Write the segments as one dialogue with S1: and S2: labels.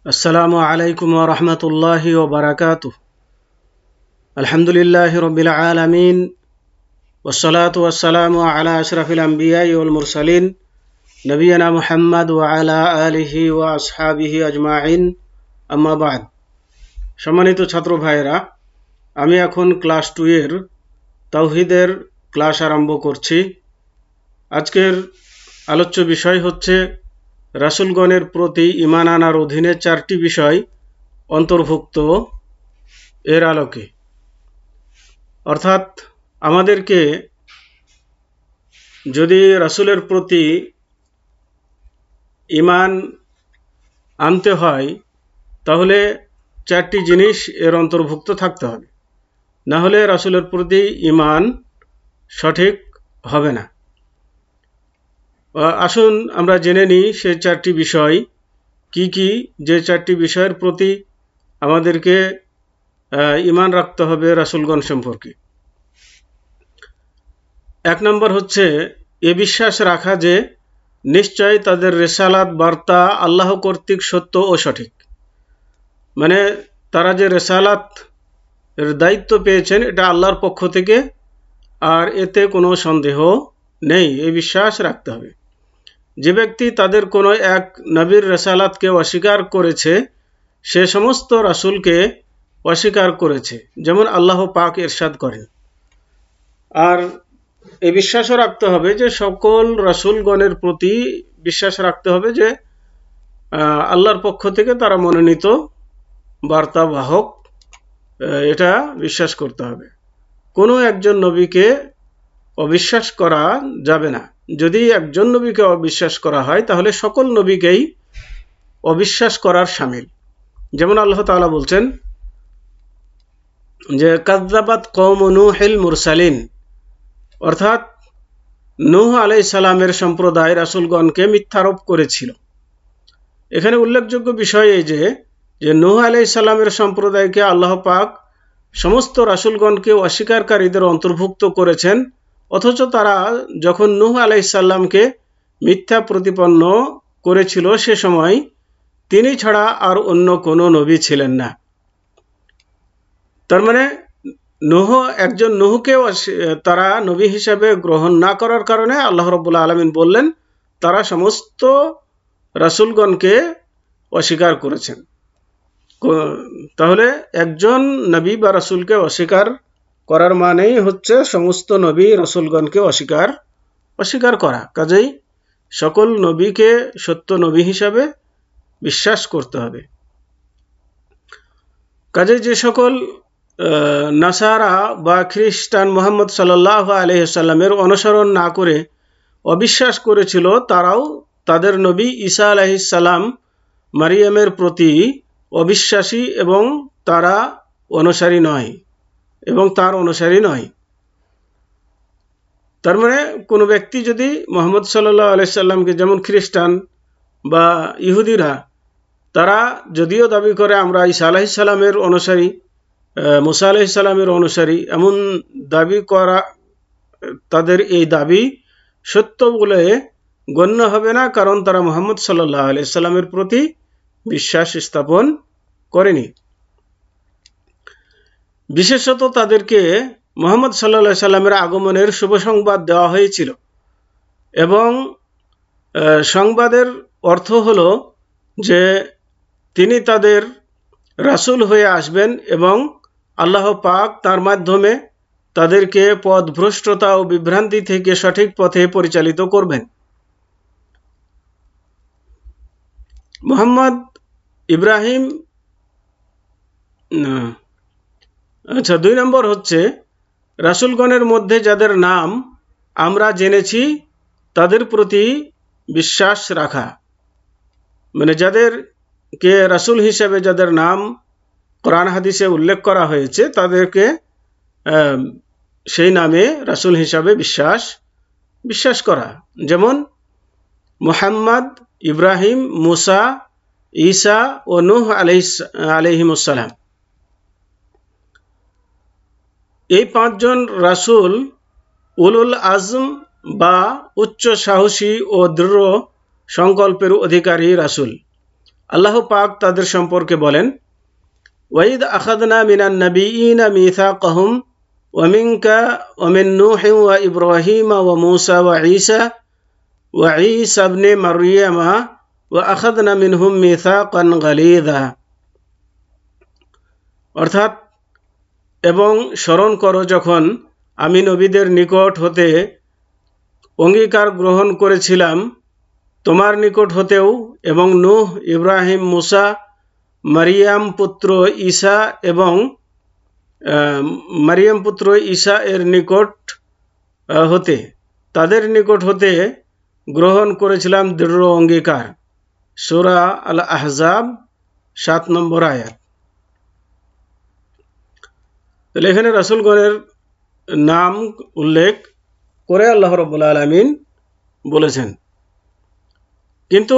S1: আসসালামু আলাইকুম ওয়া রাহমাতুল্লাহি ওয়া বারাকাতুহু। আলহামদুলিল্লাহি রাব্বিল আলামিন ওয়াসসালাতু ওয়াসসালামু আলা আশরাফিল আমবিয়াই ওয়াল মুরসালিন নবিয়িনা মুহাম্মদ ওয়া আলা আলিহি ওয়া আসহাবিহি আজমাইন, আম্মা বা'দ। সম্মানিত ছাত্র ভাইয়েরা, আমি এখন ক্লাস 2 এর তাওহীদের ক্লাস আরম্ভ করছি। আজকের আলোচ্য বিষয় হচ্ছে রাসূলগণের প্রতি ঈমান আনার অধীনে 4টি বিষয় অন্তর্ভুক্ত এর আলোকে। অর্থাৎ আমাদেরকে যদি রাসূলের প্রতি ঈমান আনতে হয় তাহলে 4টি জিনিস এর অন্তর্ভুক্ত থাকতে হবে, না হলে রাসূলের প্রতি ঈমান সঠিক হবে না। আসুন আমরা জেনে নিই সেই 4টি বিষয় কি কি, যে 4টি বিষয়ের প্রতি আমাদেরকে ঈমান রাখতে হবে রাসূলগণ সম্পর্কে। 1 নম্বর হচ্ছে এ বিশ্বাস রাখা যে নিশ্চয় তাদের রিসালাত বার্তা আল্লাহ কর্তৃক সত্য ও সঠিক। মানে তারা যে রিসালাত এর দায়িত্ব পেয়েছেন এটা আল্লাহর পক্ষ থেকে, আর এতে কোনো সন্দেহ নেই, এই বিশ্বাস রাখতে হবে। যে ব্যক্তি তাদের কোনো এক নবীর রিসালাতকে অস্বীকার করেছে সে সমস্ত রাসূলকে অস্বীকার করেছে, যেমন আল্লাহ পাক ইরশাদ করেন। আর এই বিশ্বাসও রাখতে হবে যে সকল রাসূলগণের প্রতি বিশ্বাস রাখতে হবে যে আল্লাহর পক্ষ থেকে তারা মনোনীত বার্তাবাহক, এটা বিশ্বাস করতে হবে। কোনো একজন নবীকে অবিশ্বাস করা যাবে না। যদি একজন নবীকে অবিশ্বাস করা হয় তাহলে সকল নবীকেই অবিশ্বাস করার শামিল। যেমন আল্লাহ তাআলা বলছেন যে কাযযাবাত কওমু নূহিল মুরসালিন, অর্থাৎ নূহ আলাইহিস সালামের সম্প্রদায় রাসূলগণকে মিথ্যারোপ করেছিল। এখানে উল্লেখযোগ্য বিষয় এই যে নূহ আলাইহিস সালামের সম্প্রদায়কে আল্লাহ পাক সমস্ত রাসূলগণকে অস্বীকারীদের অন্তর্ভুক্ত করেছেন, অথচ তারা যখন নূহ আলাইহিস সালামকে মিথ্যা প্রতিপন্ন করেছিল সে সময় তিনি ছাড়া আর অন্য কোনো নবী ছিলেন না। তার মানে একজন নূহকে তারা নবী হিসাবে গ্রহণ না করার কারণে আল্লাহ রাব্বুল আলামিন বললেন তারা সমস্ত রাসূলগণকে অস্বীকার করেছেন। তাহলে একজন নবী বা রাসূলকে অস্বীকার করার মানেই হচ্ছে সমস্ত নবী রাসূলগণকে অস্বীকার করা। কাজেই সকল নবীকে সত্য নবী হিসাবে বিশ্বাস করতে হবে। কাজেই যে সকল নাসারা বা খ্রিস্টান মুহাম্মদ সাল্লাল্লাহু আলাইহি ওয়াসাল্লামের অনুসরণ না করে অবিশ্বাস করেছিল, তারাও তাদের নবী ঈসা আলাইহিস সালাম মারিয়ামের প্রতি অবিশ্বাসী এবং তার অনুসারী নয়। তার মানে কোনো ব্যক্তি যদি মুহাম্মদ সাল্লাল্লাহু আলাইহি সাল্লামকে, যেমন খ্রিস্টান বা ইহুদিরা, তারা যদিও দাবি করে আমরা ঈসা আলাইহিস সালামের অনুসারী, মুসা আলাইহিস সালামের অনুসারী, এমন দাবি করা, তাদের এই দাবি সত্য বলে গণ্য হবে না, কারণ তারা মুহাম্মদ সাল্লাল্লাহু আলাইহি সাল্লামের প্রতি বিশ্বাস স্থাপন করেনি। বিশেষত তাদেরকে মুহাম্মদ সাল্লাল্লাহু আলাইহি সাল্লামের আগমনের শুভ সংবাদ দেওয়া হয়েছিল এবং সংবাদের অর্থ হলো যে তিনি তাদের রাসূল হয়ে আসবেন এবং আল্লাহ পাক তার মাধ্যমে তাদেরকে পথভ্রষ্টতা ও বিভ্রান্তি থেকে সঠিক পথে পরিচালিত করবেন। মুহাম্মদ ইব্রাহিম 2 নম্বর হচ্ছে রাসূলগণের মধ্যে যাদের নাম আমরা জেনেছি তাদের প্রতি বিশ্বাস রাখা। মানে যাদেরকে রাসূল হিসেবে যাদের নাম কোরআন হাদিসে উল্লেখ করা হয়েছে তাদেরকে সেই নামে রাসূল হিসাবে বিশ্বাস করা। যেমন মুহাম্মদ, ইব্রাহিম, মুসা, ঈসা ও নূহ আলাইহিমুস সালাম। এই 5 জন রাসূল উলুল আজম বা উচ্চ সাহসী ও দৃঢ় সংকল্পের অধিকারী রাসূল। আল্লাহ পাক তাদের সম্পর্কে বলেন, ওয়াইদ আখাদনা মিনান নাবিয়িনা মিসাকাহুম ওয়া মিনকা ওয়া মিন নূহিন ওয়া ইব্রাহিম ওয়া মূসা ওয়া ঈসা ইবনে মারইয়ামা ওয়া আখাদনা মিনহুম মিসাকান গালিযা। অর্থাৎ, এবং স্মরণ করো যখন আমি নবীদের নিকট হতে অঙ্গীকার গ্রহণ করেছিলাম তোমার নিকট হতেও, এবং নূহ, ইব্রাহিম, মূসা, মারিয়াম পুত্র ঈসা এবং মারিয়াম পুত্র ঈসা এর নিকট হতে, তাদের নিকট হতে গ্রহণ করেছিলাম দৃঢ় অঙ্গীকার। সূরা আল আহজাব 7 নম্বর আয়াত। তাহলে এখানে রাসূলগণের নাম উল্লেখ করে আল্লাহ রাব্বুল আলামিন বলেছেন। কিন্তু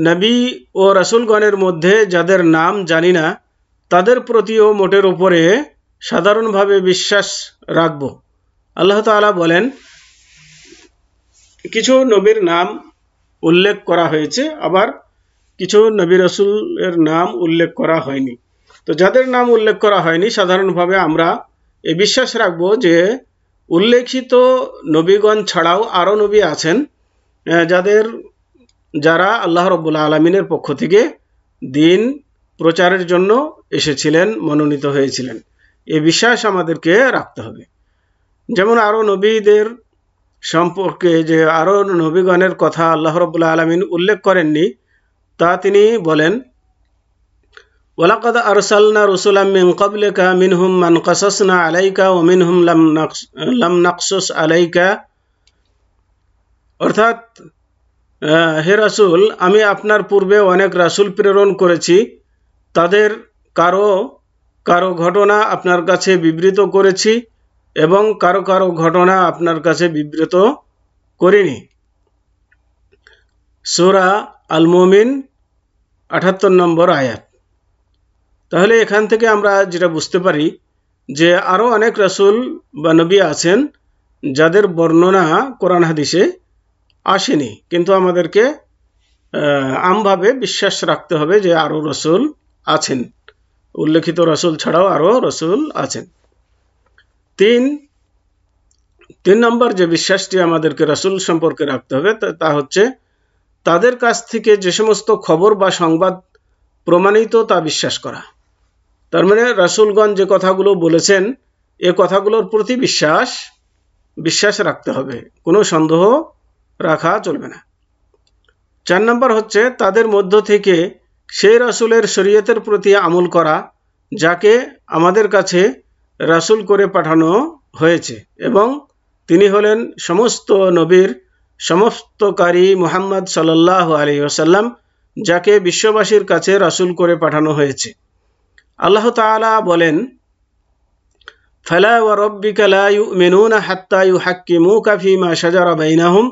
S1: নবী ও রাসূলগণের মধ্যে যাদের নাম জানি না তাদের প্রতিও মোটের উপরে সাধারণভাবে বিশ্বাস রাখব। আল্লাহ তাআলা বলেন, কিছু নবীর নাম উল্লেখ করা হয়েছে, আবার কিছু নবী রাসূলের নাম উল্লেখ করা হয়নি। তো যাদের নাম উল্লেখ করা হয়নি সাধারণভাবে আমরা এই বিশ্বাস রাখব যে উল্লেখিত নবীগণ ছাড়াও আরও নবী আছেন যারা আল্লাহ রাব্বুল আলামিনের পক্ষ থেকে দ্বীন প্রচারের জন্য এসেছিলেন, মনোনীত হয়েছিলেন। এই বিশ্বাস আমাদেরকে রাখতে হবে। যেমন আরও নবীদের সম্পর্কে যে আরও নবীগণের কথা আল্লাহ রাব্বুল আলামিন উল্লেখ করেননি তা তিনি বলেন, ওয়ালাকাদ আরসালনা রুসুলাম মিন ক্বাবলিকা মিনহুম মান কাসাসনা আলাইকা ওয়া মিনহুম লাম নাকসুস আলাইকা। অর্থাৎ, হে রাসূল, আমি আপনার পূর্বে অনেক রাসূল প্রেরণ করেছি, তাদের কারো কারো ঘটনা আপনার কাছে বিবৃত করেছি এবং কারো কারো ঘটনা আপনার কাছে বিবৃত করিনি। সূরা আল মুমিন ৭৮ নম্বর আয়াত। তাহলে এখান থেকে আমরা যেটা বুঝতে পারি যে আরও অনেক রাসূল বা নবী আছেন যাদের বর্ণনা কোরআন হাদিসে আসেনি, কিন্তু আমাদেরকে আমভাবে বিশ্বাস রাখতে হবে যে আরও রাসূল আছেন, উল্লেখিত রাসূল ছাড়াও আরও রাসূল আছেন। তিন নম্বর যে বিশ্বাসটি আমাদেরকে রাসূল সম্পর্কে রাখতে হবে তা হচ্ছে তাদের কাছ থেকে যে সমস্ত খবর বা সংবাদ প্রমাণিত তা বিশ্বাস করা। তার মানে রাসূলগণ যে কথাগুলো বলেছেন এ কথাগুলোর প্রতি বিশ্বাস রাখতে হবে, কোনো সন্দেহ রাখা চলবে না। 4 নম্বর হচ্ছে তাদের মধ্য থেকে সেই রাসূলের শরীয়তের প্রতি আমল করা যাকে আমাদের কাছে রাসূল করে পাঠানো হয়েছে, এবং তিনি হলেন সমস্ত নবীর সমাপ্তকারী মুহাম্মদ সাল্লাল্লাহু আলাইহি ওয়াসাল্লাম, যাকে বিশ্ববাসীর কাছে রাসূল করে পাঠানো হয়েছে। আল্লাহ তাআলা বলেন, ফালা ওয়া রাব্বিকা লা ইউমিনুনা হাত্তা ইউহাক্কিমুকা ফীমা শাজারা বাইনাহুম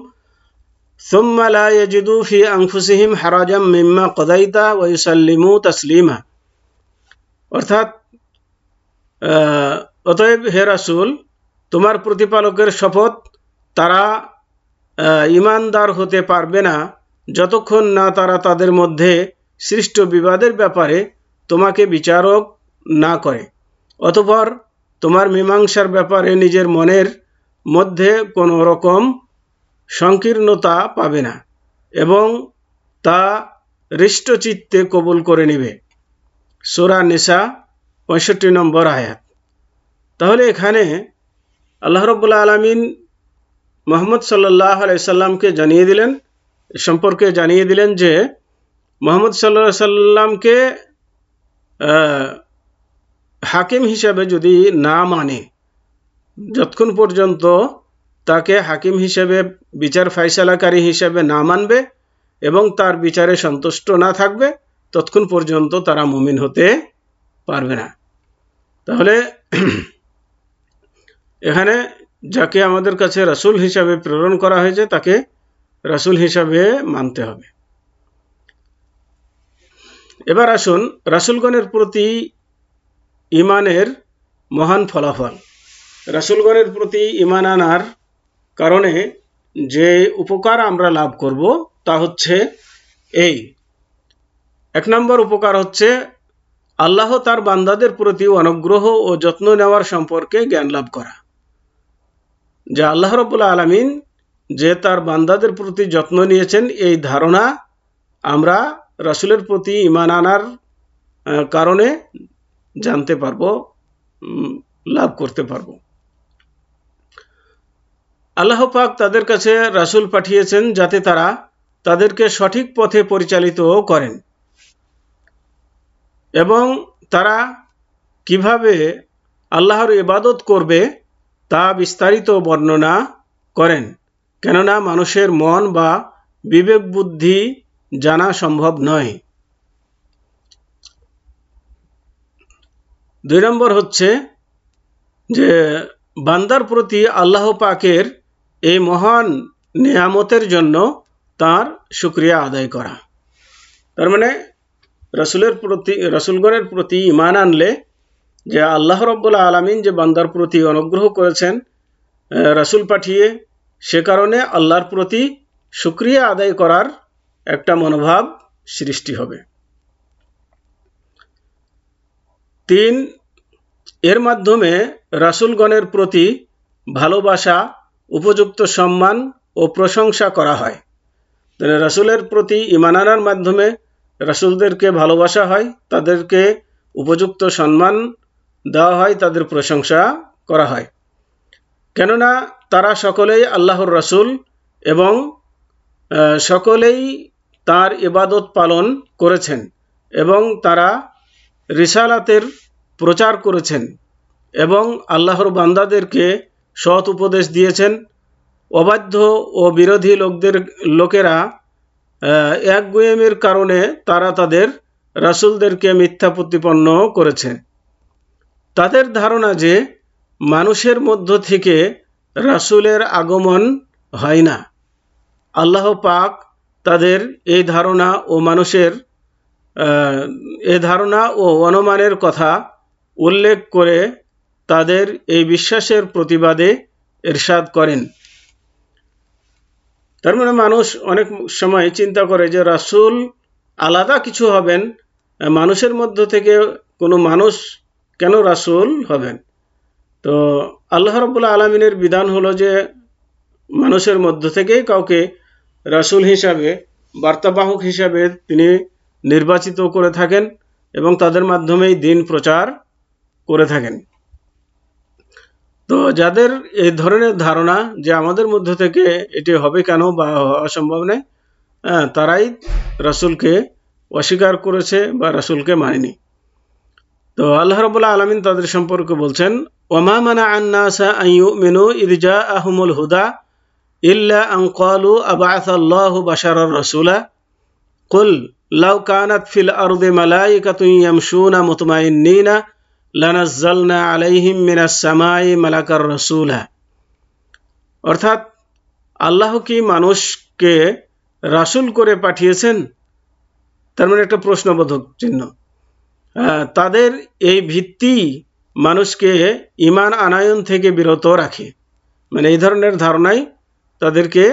S1: সুম্মা লা ইয়াজিদু ফি আনফুসিহিম হারাজাম মিম্মা কাদাইতা ওয়া ইউসাল্লিমু তাসলিমা। অর্থাৎ, অতএব হে রাসূল, তোমার প্রতিপালকের শপথ, তারা ঈমানদার হতে পারবে না যতক্ষণ না তারা তাদের মধ্যে সৃষ্ট বিবাদের ব্যাপারে তোমাকে বিচারক না করে, অতঃপর তোমার মীমাংসার ব্যাপারে নিজের মনের মধ্যে কোনো রকম সংকীর্ণতা পাবে না এবং তা হৃষ্টচিত্তে কবুল করে নেবে। সূরা নিসা 65 নম্বর আয়াত। তাহলে এখানে আল্লাহ রাব্বুল আলামিন মুহাম্মদ সাল্লাল্লাহু আলাইহি সাল্লামকে জানিয়ে দিলেন যে মুহাম্মদ সাল্লাল্লাহু আলাইহি সাল্লামকে হাকিম হিসাবে যদি না মানে, যতক্ষণ পর্যন্ত তাকে হাকিম হিসেবে, বিচার ফায়সালাকারী হিসেবে না মানবে এবং তার বিচারে সন্তুষ্ট না থাকবে, ততক্ষণ পর্যন্ত তারা মুমিন হতে পারবে না। তাহলে এখানে যাকে আমাদের কাছে রাসূল হিসাবে প্রেরণ করা হয়েছে তাকে রাসূল হিসাবে মানতে হবে। এবার আসুন রাসূলগণের প্রতি ঈমানের মহান ফলাফল। রাসূলগণের প্রতি ঈমান আনার কারণে যে উপকার আমরা লাভ করব তা হচ্ছে এই এক নম্বর উপকার হচ্ছে আল্লাহ তার বান্দাদের প্রতি অনুগ্রহ ও যত্ন নেওয়ার সম্পর্কে জ্ঞান লাভ করা। যে আল্লাহ রাব্বুল আলামিন যে তার বান্দাদের প্রতি যত্ন নিয়েছেন, এই ধারণা আমরা রাসূলের প্রতি ঈমান আনার কারণে জানতে পারবো, লাভ করতে পারবো। আল্লাহ পাক তাদের কাছে রাসূল পাঠিয়েছেন যাতে তারা তাদেরকে সঠিক পথে পরিচালিত করেন এবং তারা কিভাবে আল্লাহর ইবাদত করবে তা বিস্তারিত বর্ণনা করেন, কেননা মানুষের মন বা বিবেক বুদ্ধি জানা সম্ভব নয়। 2 নম্বর হচ্ছে যে বান্দার প্রতি আল্লাহ পাকের এই মহান নিয়ামতের জন্য তার শুকরিয়া আদায় করা। তার মানে রাসূলগণের প্রতি ঈমান আনলে যে আল্লাহ রাব্বুল আলামিন যে বান্দার প্রতি অনুগ্রহ করেছেন রাসূল পাঠিয়ে, সে কারণে আল্লাহর প্রতি শুকরিয়া আদায় করার একটা মনোভাব সৃষ্টি হবে। 3, এর মাধ্যমে রাসূলগণের প্রতি ভালোবাসা, উপযুক্ত সম্মান ও প্রশংসা করা হয়। রাসূলের প্রতি ঈমান আনার মাধ্যমে রাসূলদেরকে ভালোবাসা হয়, তাদেরকে উপযুক্ত সম্মান দেওয়া হয়, তাদের প্রশংসা করা হয়, কেননা তারা সকলেই আল্লাহর রাসূল এবং সকলেই তার ইবাদত পালন করেছেন এবং তারা রিসালাতের প্রচার করেছেন এবং আল্লাহর বান্দাদেরকে সৎ উপদেশ দিয়েছেন। অবাধ্য ও বিরোধী লোকেরা একগুঁয়েমির কারণে তারা তাদের রাসূলদেরকে মিথ্যা প্রতিপন্ন করেছে। তাদের ধারণা যে মানুষের মধ্য থেকে রাসূলের আগমন হয় না। আল্লাহ পাক তাদের এই ধারণা ও অনুমানের কথা উল্লেখ করে তাদের এই বিশ্বাসের প্রতিবাদে ইরশাদ করেন। তার মানে মানুষ অনেক সময় চিন্তা করে যে রাসূল আলাদা কিছু হবেন, মানুষের মধ্য থেকে কোনো মানুষ কেন রাসূল হবেন? তো আল্লাহ রাব্বুল আলামিনের বিধান হলো যে মানুষের মধ্য থেকেই কাউকে রাসূল হিসাবে, বার্তাবাহক হিসাবে তিনি নির্বাচিত করে থাকেন এবং তাদের মাধ্যমেই দ্বীন প্রচার করে থাকেন। তো যাদের এই ধরনের ধারণা যে আমাদের মধ্য থেকে এটি হবে কেন বা অসম্ভব নয়, তারাই রাসূলকে অস্বীকার করেছে বা রাসূলকে মানেনি। তো আল্লাহ রাব্বুল আলামিন তাদের সম্পর্কে বলছেন, ওমা মানাআন নাসা আন ইউমিনু ইয জাআহুমুল হুদা ইল্লা আন ক্বালু আবআসাল্লাহু বাশারার রাসূলা কুল লাউ কানাত ফিল আরদি মালাইকাতুন ইয়ামশুনা মুতমাইন্নিনা লানাজ্জালনা আলাইহিম মিনাস সামাই মালাকার রাসূলা। অর্থাৎ আল্লাহ কি মানুষকে রাসূল করে পাঠিয়েছেন? তার মানে একটা প্রশ্নবোধক চিহ্ন। তাদের এই ভিত্তি মানুষকে ঈমান আনায়ন থেকে বিরত রাখে, মানে এই ধরনের ধারণাই তাদেরকে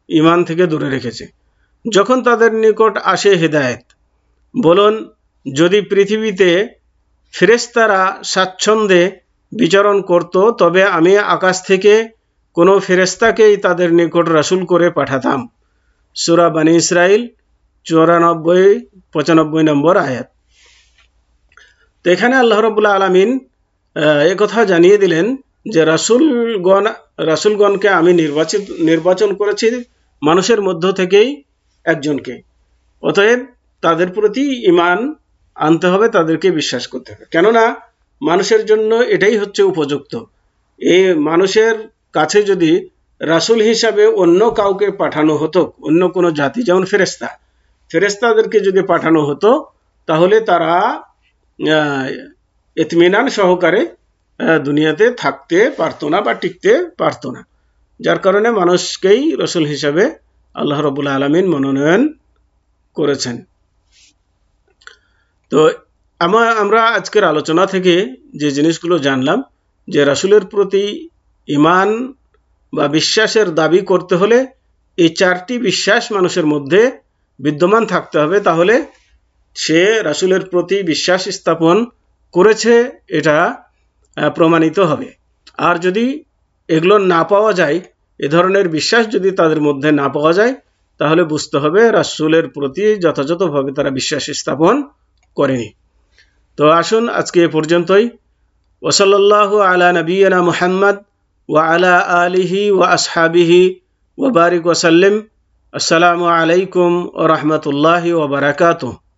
S1: ঈমান থেকে দূরে রেখেছে। যখন তাদের নিকট আসে হিদায়াত, বলুন যদি পৃথিবীতে ফেরেশতারা স্বাচ্ছন্দ্যে বিচরণ করত তবে আমি আকাশ থেকে কোনো ফেরেশতাকেই তাদের নিকট রাসূল করে পাঠাতাম। সূরা বনী ইসরাইল 94-95 নম্বর আয়াত। তো এখানে আল্লাহ রাব্বুল আলামিন একথা জানিয়ে দিলেন যে রাসূলগণকে আমি নির্বাচন করেছি মানুষের মধ্য থেকেই একজনকে, অতএব তাদের প্রতি ঈমান আনতে হবে, তাদেরকে বিশ্বাস করতে হবে, কেননা মানুষের জন্য এটাই হচ্ছে উপযুক্ত। এই মানুষের কাছে যদি রাসূল হিসাবে অন্য কাউকে পাঠানো হতো, অন্য কোনো জাতি, যেমন ফেরেশতাদেরকে যদি পাঠানো হতো তাহলে তারা ইতমিনান সহকারে দুনিয়াতে থাকতে পারতো না বা টিকতে পারতো না। যার কারণে মানুষকেই রাসূল হিসাবে আল্লাহ রাব্বুল আলামিন মনোনয়ন করেছেন। তো আমরা আজকের আলোচনা থেকে যে জিনিসগুলো জানলাম যে রাসূলের প্রতি ঈমান বা বিশ্বাসের দাবি করতে হলে এই 4টি বিশ্বাস মানুষের মধ্যে বিদ্যমান থাকতে হবে, তাহলে সে রাসূলের প্রতি বিশ্বাস স্থাপন করেছে এটা প্রমাণিত হবে। আর যদি এগুলো না পাওয়া যায়, এ ধরনের বিশ্বাস যদি তাদের মধ্যে না পাওয়া যায়, তাহলে বুঝতে হবে রাসূলের প্রতি যথাযথভাবে তারা বিশ্বাস স্থাপন করেনি। তো আসুন আজকে এ পর্যন্তই। ওয়াসাল্লাল্লাহু আলা নবিয়িনা মুহাম্মদ ওয়া আলা আলিহি ওয়া আসহাবিহি ওয়া বারিক ওয়া সাল্লিম। আসসালামু আলাইকুম ওয়া রাহমাতুল্লাহি ওয়া বারাকাতুহু।